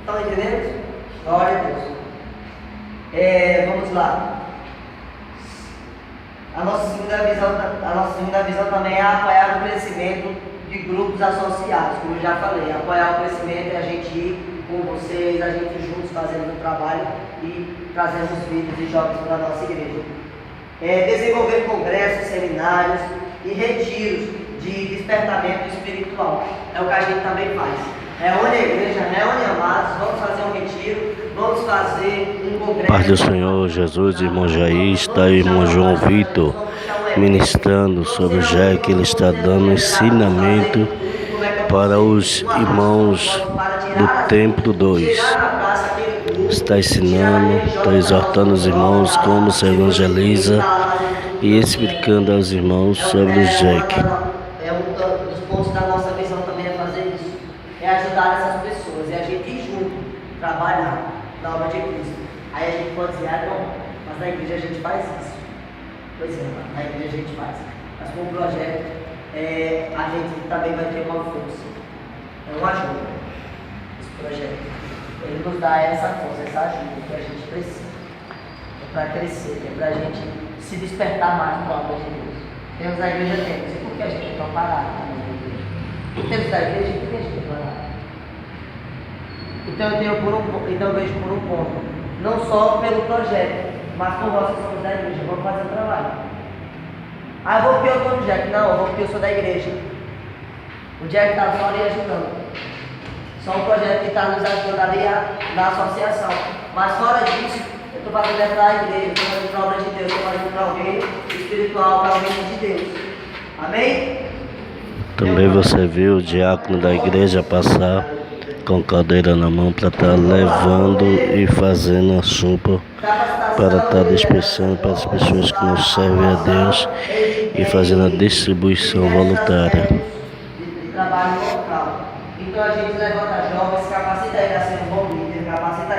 Estão entendendo? Glória a Deus. Vamos lá. A nossa segunda visão também é apoiar o crescimento de grupos associados, como eu já falei. Apoiar o crescimento é a gente ir com vocês, a gente juntos fazendo um trabalho e trazendo os filhos e jovens para a nossa igreja. Desenvolver congressos, seminários e retiros de despertamento espiritual. É o que a gente também faz. Reúne a igreja, reúne amados, vamos fazer um retiro, vamos fazer um congresso. Paz do Senhor Jesus, irmão Jair, está aí irmão João Vitor ministrando sobre o Jack. Ele está dando ensinamento para os irmãos do Templo 2. Está ensinando, está exortando os irmãos como se evangeliza e explicando aos irmãos sobre o Jack. Um dos pontos da nossa visão também é fazer isso, é ajudar essas pessoas, é a gente ir junto, trabalhar na obra de Cristo. Aí a gente pode dizer, não, mas na igreja a gente faz isso. Pois é, na igreja a gente faz. Mas com o projeto, a gente também vai ter uma força, uma ajuda, esse projeto. Ele nos dá essa força, essa ajuda que a gente precisa. É para crescer, é para a gente se despertar mais para a obra de Deus. Temos a igreja, temos. E por que a gente está parado também na igreja? Temos da igreja, por que a gente está parado? Então eu vejo por um ponto, não só pelo projeto, mas por nós que somos da igreja, vamos fazer o trabalho. Ah, eu vou porque eu estou no Jack. Não, eu vou porque eu sou da igreja. O Jack está fora e ajudando. Só um projeto que está nos ajudando ali na associação. Mas fora disso, eu estou fazendo para a igreja, estou fazendo para a obra de Deus, estou fazendo para o reino espiritual, para o reino de Deus. Amém? Também você viu o diácono da igreja passar com cadeira na mão para estar levando e fazendo a sopa para estar dispensando para as pessoas que não servem a Deus e fazendo a distribuição voluntária. De trabalho local. Então a gente levanta jovens, capacita ele a ser um bom líder, capacita ele.